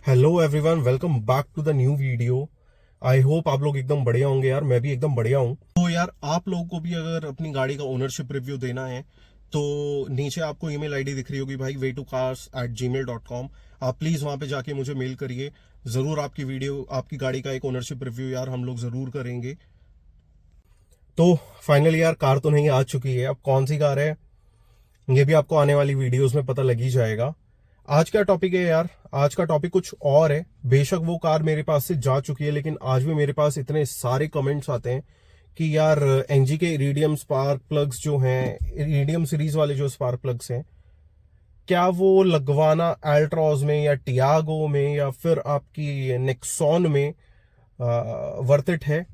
Hello everyone, welcome back to the new video. I hope आप लोग एकदम बढ़िया होंगे यार। मैं भी एकदम बढ़िया हूँ। तो यार, आप लोगों को भी अगर अपनी गाड़ी का ओनरशिप रिव्यू देना है तो नीचे आपको ईमेल आईडी दिख रही होगी भाई, way2cars@gmail.com। आप प्लीज वहां पे जाके मुझे मेल करिए। जरूर आपकी वीडियो, आपकी गाड़ी का एक ओनरशिप रिव्यू यार हम लोग जरूर करेंगे। तो फाइनली यार, कार तो नहीं आ चुकी है। अब कौन सी कार है ये भी आपको आने वाली वीडियोस में पता लग ही जाएगा। आज का टॉपिक है यार, आज का टॉपिक कुछ और है। बेशक वो कार मेरे पास से जा चुकी है, लेकिन आज भी मेरे पास इतने सारे कमेंट्स आते हैं कि यार एनजी के इरिडियम स्पार्क प्लग्स जो हैं, इरिडियम सीरीज वाले जो स्पार्क प्लग्स हैं, क्या वो लगवाना अल्ट्रॉज में या टियागो में या फिर आपकी नेक्सॉन में वर्थ इट है,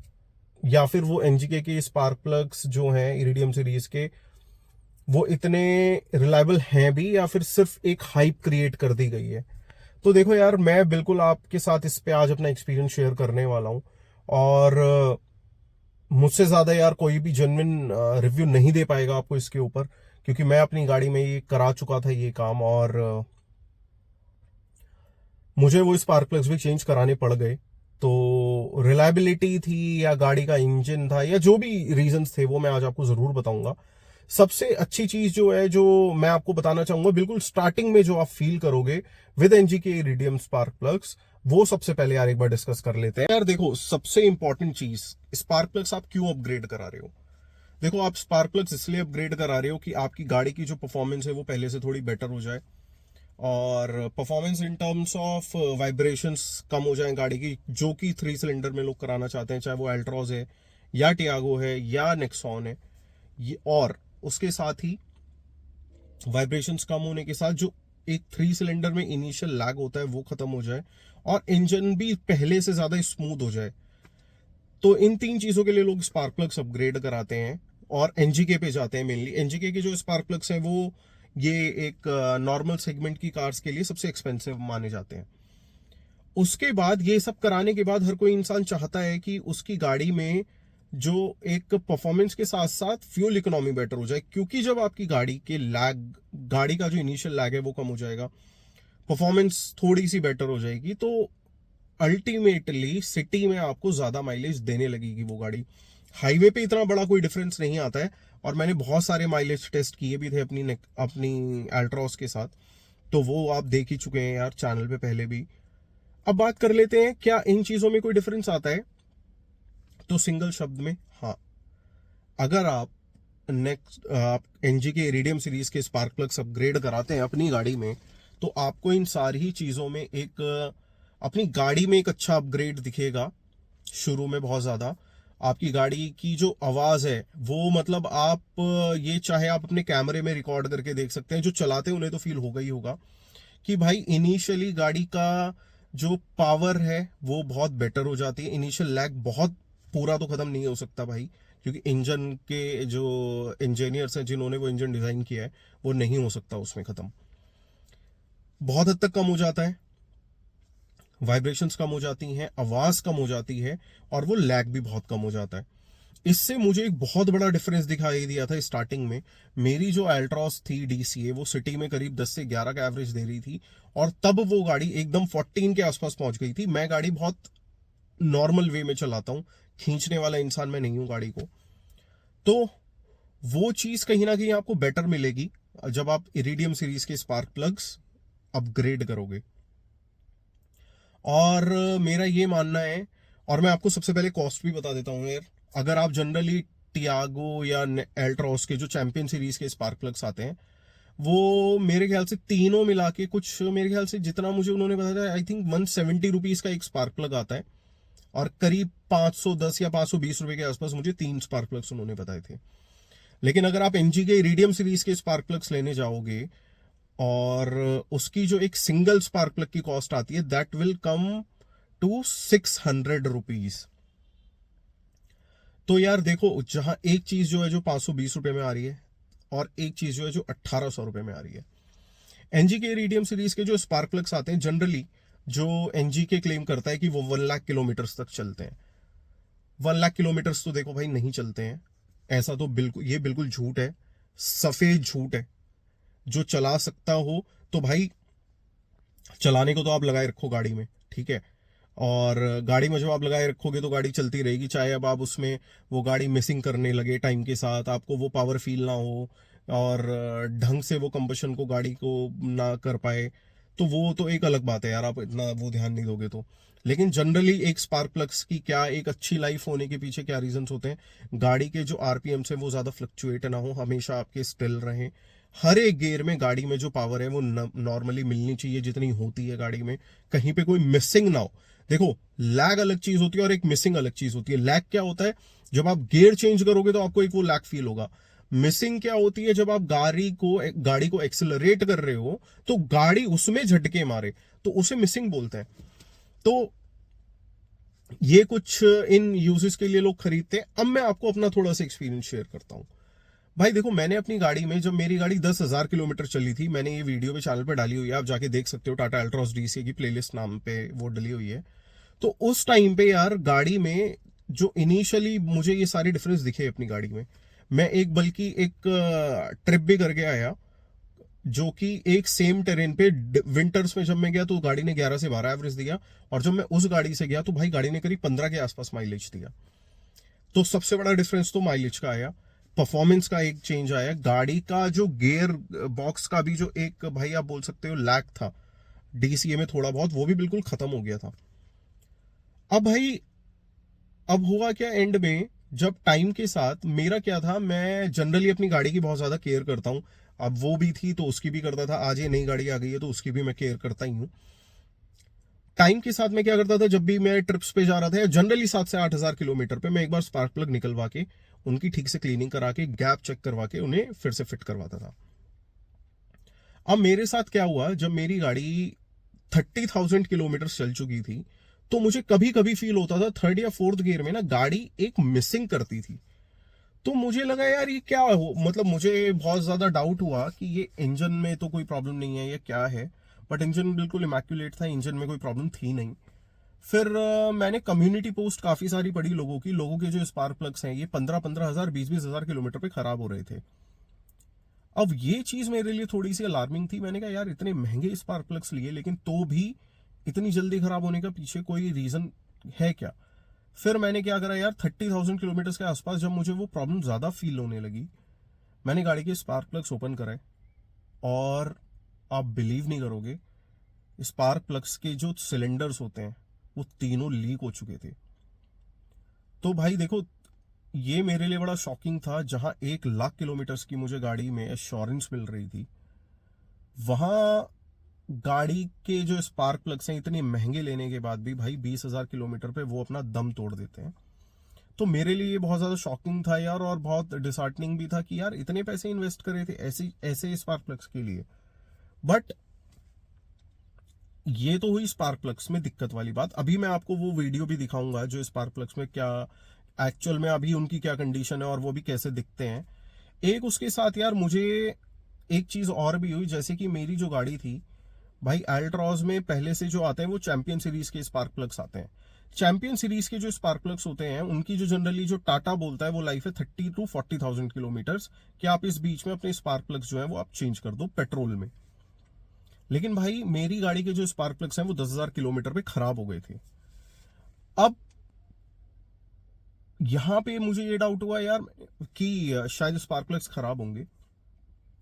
या फिर वो एनजीके के स्पार्क प्लग्स जो हैं इरिडियम सीरीज के, वो इतने रिलायबल हैं भी या फिर सिर्फ एक हाइप क्रिएट कर दी गई है। तो देखो यार, मैं बिल्कुल आपके साथ इस पे आज अपना एक्सपीरियंस शेयर करने वाला हूँ। और मुझसे ज्यादा यार कोई भी जेन्युइन रिव्यू नहीं दे पाएगा आपको इसके ऊपर, क्योंकि मैं अपनी गाड़ी में ये करा चुका था ये काम। और मुझे वो स्पार्क प्लग्स भी चेंज कराने पड़ गए। तो रिलायबिलिटी थी या गाड़ी का इंजन था या जो भी रीजंस थे, वो मैं आज आपको जरूर बताऊंगा। सबसे अच्छी चीज जो है, जो मैं आपको बताना चाहूंगा बिल्कुल स्टार्टिंग में, जो आप फील करोगे विद एनजी के इरिडियम स्पार्क प्लग्स, वो सबसे पहले यार एक बार डिस्कस कर लेते हैं। यार देखो, सबसे इंपॉर्टेंट चीज, स्पार्क प्लग्स आप क्यों अपग्रेड करा रहे हो। देखो, आप स्पार्क प्लग्स इसलिए अपग्रेड करा रहे हो कि आपकी गाड़ी की जो परफॉर्मेंस है वो पहले से थोड़ी बेटर हो जाए, और performance in terms of vibrations कम हो जाए गाड़ी की, जो कि 3 सिलेंडर में लोग कराना चाहते हैं, चाहे वो अल्ट्रॉज है या टियागो है या नेक्सॉन है। ये, और उसके साथ ही वाइब्रेशंस कम होने के साथ जो एक 3 सिलेंडर में इनिशियल लैग होता है वो खत्म हो जाए, और इंजन भी पहले से ज्यादा स्मूथ हो जाए। तो इन 3 चीजों के लिए लोग स्पार्क प्लग्स अपग्रेड कराते हैं और एनजीके पे जाते हैं। मेनली एनजीके के जो स्पार्क प्लग्स हैं, वो ये एक नॉर्मल सेगमेंट की कार्स के लिए सबसे एक्सपेंसिव माने जाते हैं। उसके बाद ये सब कराने के बाद हर कोई इंसान चाहता है कि उसकी गाड़ी में जो एक परफॉर्मेंस के साथ साथ फ्यूल इकोनॉमी बेटर हो जाए, क्योंकि जब आपकी गाड़ी के लैग, गाड़ी का जो इनिशियल लैग है वो कम हो जाएगा, परफॉर्मेंस थोड़ी सी बेटर हो जाएगी, तो अल्टीमेटली सिटी में आपको ज्यादा माइलेज देने लगेगी वो गाड़ी। हाईवे पे इतना बड़ा कोई डिफरेंस नहीं आता है, और मैंने बहुत सारे माइलेज टेस्ट किए भी थे अपनी अल्ट्रॉस के साथ। तो वो आप देख ही चुके हैं यार चैनल पे पहले भी। अब बात कर लेते हैं, क्या इन चीजों में कोई डिफरेंस आता है। तो सिंगल शब्द में, हाँ। अगर आप नेक्स्ट आप एनजी के इरिडियम सीरीज के स्पार्क प्लग्स अपग्रेड कराते हैं अपनी गाड़ी में, तो आपको इन सारी ही चीजों में एक अपनी गाड़ी में एक अच्छा अपग्रेड दिखेगा। शुरू में बहुत ज्यादा आपकी गाड़ी की जो आवाज है वो, मतलब आप ये चाहे आप अपने कैमरे में रिकॉर्ड करके देख सकते हैं, जो चलाते हैं उन्हें तो फील होगा ही होगा कि भाई इनिशियली गाड़ी का जो पावर है वो बहुत बेटर हो जाती है। इनिशियल लैग बहुत पूरा तो खत्म नहीं हो सकता भाई, क्योंकि इंजन के जो इंजीनियर्स हैं जिन्होंने वो इंजन डिजाइन किया है, वो नहीं हो सकता उसमें खत्म। बहुत हद तक कम हो जाता है, वाइब्रेशंस कम हो जाती हैं, आवाज कम हो जाती है, और वो लैग भी बहुत कम हो जाता है। इससे मुझे एक बहुत बड़ा डिफरेंस दिखाई दिया था स्टार्टिंग में। मेरी जो अल्ट्रॉस थी डीसीए, वो सिटी में करीब 10 से 11 का एवरेज दे रही थी, और तब वो गाड़ी एकदम 14 के आसपास पहुंच गई थी। मैं गाड़ी बहुत नॉर्मल वे में चलाता हूँ, खींचने वाला इंसान मैं नहीं हूं गाड़ी को। तो वो चीज कहीं ना कहीं आपको बेटर मिलेगी जब आप इरिडियम सीरीज के स्पार्क प्लग्स अपग्रेड करोगे। और मेरा ये मानना है, और मैं आपको सबसे पहले कॉस्ट भी बता देता हूँ यार। अगर आप जनरली टियागो या एल्ट्रॉस के जो चैंपियन सीरीज के स्पार्क प्लग्स आते हैं, वो मेरे ख्याल से तीनों मिला के कुछ, मेरे ख्याल से जितना मुझे उन्होंने बताया, आई थिंक 170 रुपीज का एक स्पार्क प्लग आता है, और करीब 510 या 520 रुपए के आसपास मुझे 3 स्पार्क प्लग्स उन्होंने बताए थे। लेकिन अगर आप एनजी के इरिडियम सीरीज के स्पार्क प्लग्स लेने जाओगे, और उसकी जो एक सिंगल स्पार्क प्लग की कॉस्ट आती है, that will come to 600 rupees. तो यार देखो, जहां एक चीज जो है जो 520 रुपए में आ रही है, और एक चीज जो है जो 1800 रुपए में आ रही है। एनजी के इरिडियम सीरीज के जो स्पार्क प्लग्स आते हैं जनरली, जो एनजी के क्लेम करता है कि वो 1 लाख किलोमीटर तक चलते हैं। 1 लाख किलोमीटर तो देखो भाई नहीं चलते हैं, ऐसा तो बिल्कुल, ये बिल्कुल झूठ है, सफेद झूठ है। जो चला सकता हो तो भाई चलाने को तो आप लगाए रखो गाड़ी में, ठीक है, और गाड़ी में जब आप लगाए रखोगे तो गाड़ी चलती रहेगी, चाहे अब आप उसमें वो गाड़ी मिसिंग करने लगे टाइम के साथ, आपको वो पावर फील ना हो और ढंग से वो कंबशन को गाड़ी को ना कर पाए, तो वो तो एक अलग बात है यार, आप इतना वो ध्यान नहीं दोगे तो। लेकिन जनरली एक स्पार्क प्लग्स की क्या, एक अच्छी लाइफ होने के पीछे क्या रीजंस होते हैं, गाड़ी के जो आरपीएम से वो ज्यादा फ्लक्चुएट ना हो, हमेशा आपके स्टिल रहें, हर एक गियर में गाड़ी में जो पावर है वो नॉर्मली मिलनी चाहिए जितनी होती है गाड़ी में, कहीं पे कोई मिसिंग ना हो। देखो, लैग अलग चीज होती है और एक मिसिंग अलग चीज होती है। लैग क्या होता है, जब आप गियर चेंज करोगे तो आपको एक वो लैग फील होगा। मिसिंग क्या होती है, जब आप गाड़ी को एक्सेलरेट कर रहे हो तो गाड़ी उसमें झटके मारे, तो उसे मिसिंग बोलते हैं। तो ये कुछ इन यूजेस के लिए लोग खरीदते हैं। अब मैं आपको अपना थोड़ा सा एक्सपीरियंस शेयर करता हूं। भाई देखो, मैंने अपनी गाड़ी में, जब मेरी गाड़ी 10,000 किलोमीटर चली थी, मैंने ये वीडियो पे चैनल पे डाली हुई है, आप जाके देख सकते हो, टाटा अल्ट्रॉस डीसी की प्लेलिस्ट नाम पे वो डली हुई है। तो उस टाइम पे यार गाड़ी में जो इनिशियली मुझे ये सारे डिफरेंस दिखे अपनी गाड़ी में, मैं बल्कि एक ट्रिप भी करके आया, जो कि एक सेम टेरेन पे विंटर्स में जब मैं गया तो गाड़ी ने 11 से 12 एवरेज दिया, और जब मैं उस गाड़ी से गया तो भाई गाड़ी ने करीब 15 के आसपास माइलेज दिया। तो सबसे बड़ा डिफरेंस तो माइलेज का आया, परफॉर्मेंस का एक चेंज आया, गाड़ी का जो गियर बॉक्स का भी जो एक, भाई आप बोल सकते हो लैग था डीसीए में थोड़ा बहुत, वो भी बिल्कुल खत्म हो गया था। अब भाई, अब हुआ क्या एंड में, जब टाइम के साथ मेरा क्या था, मैं जनरली अपनी गाड़ी की बहुत ज्यादा केयर करता हूं, अब वो भी थी तो उसकी भी करता था, आज ये नई गाड़ी आ गई है तो उसकी भी मैं केयर करता ही हूं। टाइम के साथ मैं क्या करता था, जब भी मैं ट्रिप्स पे जा रहा था, जनरली 7 से 8 हजार किलोमीटर पे मैं एक बार स्पार्क प्लग निकलवा के उनकी ठीक से क्लीनिंग करा के गैप चेक करवा के उन्हें फिर से फिट करवाता था। अब मेरे साथ क्या हुआ, जब मेरी गाड़ी 30,000 किलोमीटर चल चुकी थी, तो मुझे कभी कभी फील होता था थर्ड या फोर्थ गियर में ना गाड़ी एक मिसिंग करती थी। तो मुझे लगा यार ये क्या हो, मतलब मुझे बहुत ज्यादा डाउट हुआ कि ये इंजन में तो कोई प्रॉब्लम नहीं है, ये क्या है। बट इंजन बिल्कुल इमैक्युलेट था, इंजन में कोई प्रॉब्लम थी नहीं। फिर मैंने कम्युनिटी पोस्ट काफी सारी पढ़ी लोगों के जो स्पार्क प्लग्स हैं ये 15-15 हजार 20-20 हजार किलोमीटर पे खराब हो रहे थे। अब ये चीज मेरे लिए थोड़ी सी अलार्मिंग थी, मैंने कहा यार इतने महंगे स्पार्क प्लग्स लिए लेकिन तो भी इतनी जल्दी खराब होने का पीछे कोई रीजन है क्या। फिर मैंने क्या करा यार, 30,000 किलोमीटर के आसपास जब मुझे वो प्रॉब्लम ज्यादा फील होने लगी, मैंने गाड़ी के स्पार्क प्लग्स ओपन कराए, और आप बिलीव नहीं करोगे, स्पार्क प्लग्स के जो सिलेंडर्स होते हैं वो तीनों लीक हो चुके थे। तो भाई देखो, ये मेरे लिए बड़ा शॉकिंग था, जहां 1 लाख किलोमीटर की मुझे गाड़ी में एश्योरेंस मिल रही थी, वहां गाड़ी के जो स्पार्क प्लग्स हैं इतने महंगे लेने के बाद भी भाई 20,000 किलोमीटर पे वो अपना दम तोड़ देते हैं। तो मेरे लिए ये बहुत ज्यादा शॉकिंग था यार, और बहुत डिसहार्टनिंग भी था कि यार इतने पैसे इन्वेस्ट करे थे ऐसे ऐसे स्पार्क प्लग्स के लिए। बट ये तो हुई स्पार्क प्लग्स में दिक्कत वाली बात। अभी मैं आपको वो वीडियो भी दिखाऊंगा जो स्पार्क प्लग्स में क्या एक्चुअल में अभी उनकी क्या कंडीशन है और वो भी कैसे दिखते हैं। एक उसके साथ यार मुझे एक चीज और भी हुई, जैसे कि मेरी जो गाड़ी थी भाई, अल्ट्रॉज में पहले से जो आते हैं वो चैंपियन सीरीज के स्पार्क प्लग्स आते हैं। चैंपियन सीरीज के जो स्पार्क प्लग्स होते हैं उनकी जो जनरली जो टाटा बोलता है वो लाइफ है 30 to 40,000 किलोमीटर, कि आप इस बीच में अपने स्पार्क प्लग्स जो है वो आप चेंज कर दो पेट्रोल में। लेकिन भाई मेरी गाड़ी के जो स्पार्क प्लग्स हैं वो 10,000 किलोमीटर पे खराब हो गए थे। अब यहां पे मुझे ये डाउट हुआ यार कि शायद स्पार्क प्लग्स खराब होंगे।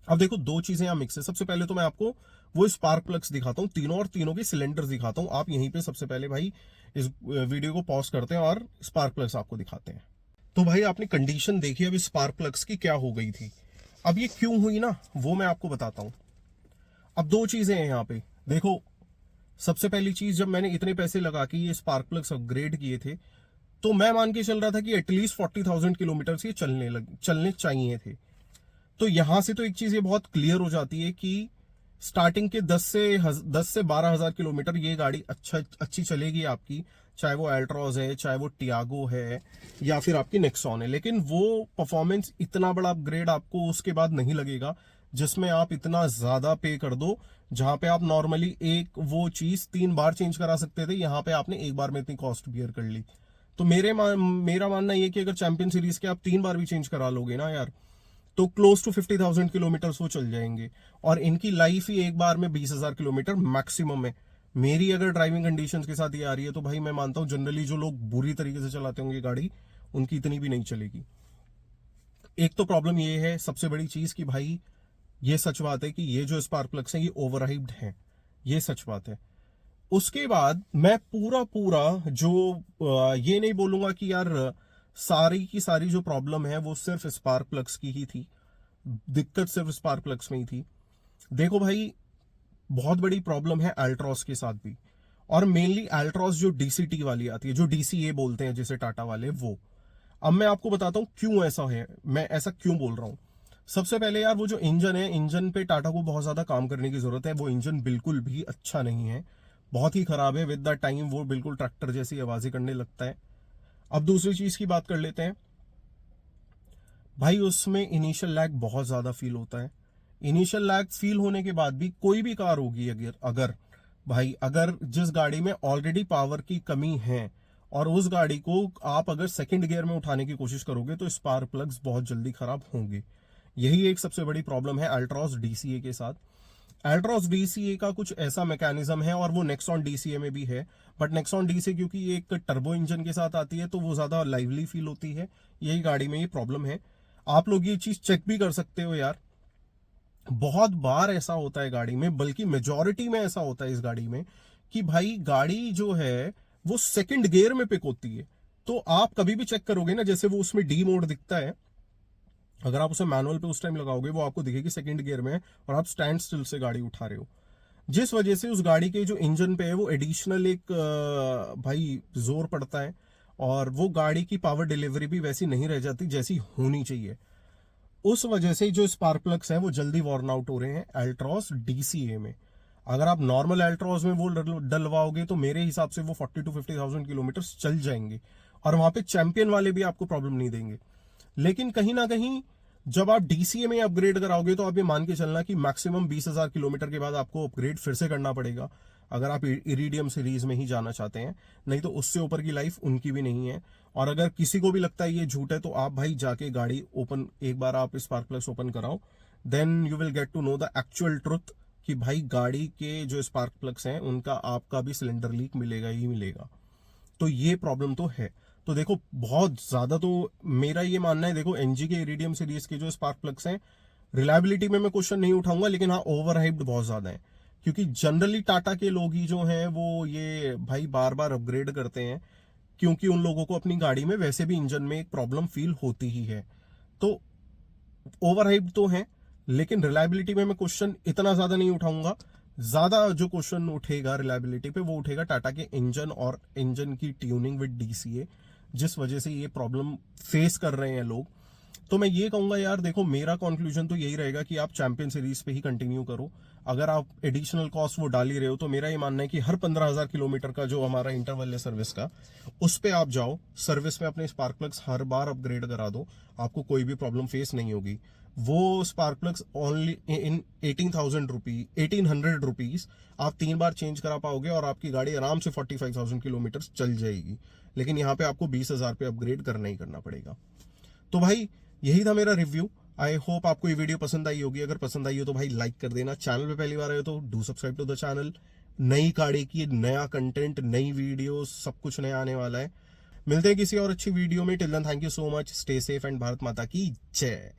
अब देखो, दो चीजें यहां मिक्स है। सबसे पहले तो मैं आपको वो स्पार्क प्लग्स दिखाता हूं तीनों, और तीनों के सिलेंडर्स दिखाता हूं। आप यहीं पे सबसे पहले भाई इस वीडियो को पॉज करते हैं और स्पार्क प्लग्स आपको दिखाते हैं। तो भाई आपने कंडीशन देखी अब स्पार्क प्लग्स की क्या हो गई थी। अब ये क्यों हुई ना, वो मैं आपको बताता हूं। अब दो चीजें हैं यहाँ पे, देखो, सबसे पहली चीज, जब मैंने इतने पैसे लगा के ये स्पार्क प्लग्स अपग्रेड किए थे तो मैं मान के चल रहा था कि एटलीस्ट 40,000 किलोमीटर ये चलने चाहिए थे। तो यहां से तो एक चीज ये बहुत क्लियर हो जाती है कि स्टार्टिंग के 10 से 12 हजार किलोमीटर ये गाड़ी अच्छी चलेगी आपकी, चाहे वो अल्ट्रॉज है, चाहे वो टियागो है, या फिर आपकी नेक्सॉन है। लेकिन वो परफॉर्मेंस इतना बड़ा अपग्रेड आपको उसके बाद नहीं लगेगा जिसमें आप इतना ज्यादा पे कर दो। जहां पे आप नॉर्मली एक वो चीज 3 बार चेंज करा सकते थे, यहां पे आपने एक बार में इतनी कॉस्ट बियर कर ली। तो मेरा मानना ये कि अगर चैंपियन सीरीज के आप 3 बार भी चेंज करा लोगे ना यार, तो क्लोज टू 50,000 किलोमीटर वो चल जाएंगे। और इनकी लाइफ ही एक बार में 20,000 किलोमीटर मैक्सिमम है। मेरी अगर ड्राइविंग कंडीशंस के साथ ये आ रही है तो भाई मैं मानता हूं जनरली जो लोग बुरी तरीके से चलाते होंगे गाड़ी, उनकी इतनी भी नहीं चलेगी। एक तो प्रॉब्लम ये है सबसे बड़ी चीज कि भाई ये सच बात है कि ये जो स्पार्क प्लग्स हैं ये ओवरहाइप्ड हैं, ये सच बात है। उसके बाद मैं पूरा पूरा जो ये नहीं बोलूंगा कि यार सारी की सारी जो प्रॉब्लम है वो सिर्फ स्पार्क प्लग्स की ही थी, दिक्कत सिर्फ स्पार्क प्लग्स में ही थी। देखो भाई, बहुत बड़ी प्रॉब्लम है अल्ट्रॉस के साथ भी, और मेनली अल्ट्रॉस जो डीसीटी वाली आती है, जो डीसीए बोलते हैं जिसे टाटा वाले, वो। अब मैं आपको बताता हूं क्यों ऐसा है, मैं ऐसा क्यों बोल रहा हूं। सबसे पहले यार वो जो इंजन है, इंजन पे टाटा को बहुत ज्यादा काम करने की जरूरत है। वो इंजन बिल्कुल भी अच्छा नहीं है, बहुत ही खराब है। विद द टाइम वो बिल्कुल ट्रैक्टर जैसी आवाजें करने लगता है। अब दूसरी चीज की बात कर लेते हैं भाई, उसमें इनिशियल लैग बहुत ज्यादा फील होता है। इनिशियल लैग फील होने के बाद भी कोई भी कार होगी, अगर अगर भाई अगर जिस गाड़ी में ऑलरेडी पावर की कमी है और उस गाड़ी को आप अगर सेकंड गियर में उठाने की कोशिश करोगे तो स्पार्क प्लग्स बहुत जल्दी खराब होंगे। यही एक सबसे बड़ी प्रॉब्लम है अल्ट्रॉस डीसीए के साथ। अल्ट्रॉस डीसीए का कुछ ऐसा मैकेनिज्म है, और वो नेक्सॉन डीसीए में भी है, बट नेक्सॉन डीसीए क्योंकि एक टर्बो इंजन के साथ आती है तो वो ज्यादा लाइवली फील होती है। यही गाड़ी में ये प्रॉब्लम है। आप लोग ये चीज चेक भी कर सकते हो यार, बहुत बार ऐसा होता है गाड़ी में, बल्कि मेजॉरिटी में ऐसा होता है इस गाड़ी में कि भाई गाड़ी जो है वो सेकंड गियर में पिक होती है। तो आप कभी भी चेक करोगे ना, जैसे वो उसमें डी मोड दिखता है, अगर आप उसे मैनुअल पे उस टाइम लगाओगे वो आपको दिखेगी सेकंड गियर में, और आप स्टैंड स्टिल से गाड़ी उठा रहे हो। जिस वजह से उस गाड़ी के जो इंजन पे है वो एडिशनल एक भाई जोर पड़ता है, और वो गाड़ी की पावर डिलीवरी भी वैसी नहीं रह जाती जैसी होनी चाहिए। उस वजह से जो स्पार्क प्लग्स हैं वो जल्दी वॉर्न आउट हो रहे हैं अल्ट्रॉस डीसीए में। अगर आप नॉर्मल अल्ट्रॉस में वो डलवाओगे तो मेरे हिसाब से वो 40 to 50,000 किलोमीटर चल जाएंगे, और वहां पे चैंपियन वाले भी आपको प्रॉब्लम नहीं देंगे। लेकिन कहीं ना कहीं जब आप डीसीए में अपग्रेड कराओगे तो आप ये मान के चलना कि मैक्सिमम 20,000 किलोमीटर के बाद आपको अपग्रेड फिर से करना पड़ेगा, अगर आप इरिडियम सीरीज में ही जाना चाहते हैं। नहीं तो उससे ऊपर की लाइफ उनकी भी नहीं है। और अगर किसी को भी लगता है ये झूठ है तो आप भाई जाके गाड़ी ओपन, एक बार आप स्पार्क प्लग्स ओपन कराओ, then you will get to know the actual truth कि भाई गाड़ी के जो स्पार्क प्लग्स हैं उनका आपका भी सिलेंडर लीक मिलेगा ही मिलेगा। तो ये प्रॉब्लम तो है। तो देखो बहुत ज्यादा तो मेरा ये मानना है, देखो एनजी के इरिडियम सीरीज के जो स्पार्क प्लग्स हैं, रिलायबिलिटी में मैं क्वेश्चन नहीं उठाऊंगा, लेकिन हाँ ओवर हाइप्ड बहुत ज्यादा है। क्योंकि जनरली टाटा के लोग ही जो हैं वो ये भाई बार बार अपग्रेड करते हैं, क्योंकि उन लोगों को अपनी गाड़ी में वैसे भी इंजन में एक प्रॉब्लम फील होती ही है। तो ओवर हाइप्ड तो है, लेकिन रिलायबिलिटी में मैं क्वेश्चन इतना ज्यादा नहीं उठाऊंगा। ज्यादा जो क्वेश्चन उठेगा रिलायबिलिटी पे वो उठेगा टाटा के इंजन और इंजन की ट्यूनिंग विद डीसीए, जिस वजह से ये प्रॉब्लम फेस कर रहे हैं लोग। तो मैं ये कहूंगा यार, देखो मेरा कंक्लूजन तो यही रहेगा कि आप चैंपियन सीरीज पे ही कंटिन्यू करो। अगर आप एडिशनल कॉस्ट वो डाल ही रहे हो तो मेरा ये मानना है कि हर 15,000 किलोमीटर का जो हमारा इंटरवल है सर्विस का, उस पे आप जाओ, सर्विस में अपने स्पार्क प्लग्स हर बार अपग्रेड करा दो, आपको कोई भी प्रॉब्लम फेस नहीं होगी। वो spark plugs only in 1800 rupees आप 3 बार चेंज करा पाओगे, और आपकी गाड़ी आराम से 45,000 किलोमीटर चल जाएगी। लेकिन यहाँ पे आपको 20,000 पे अपग्रेड करना ही करना पड़ेगा। तो भाई यही था मेरा रिव्यू। आई होप आपको ये वीडियो पसंद आई होगी। अगर पसंद आई हो तो भाई लाइक कर देना। चैनल पे पहली बार आए हो तो do subscribe to the channel. नई गाड़ी की नया कंटेंट, नई वीडियो, सब कुछ नया आने वाला है। मिलते हैं किसी और अच्छी वीडियो में। Till then thank you so much, stay safe and Bharat माता की जय।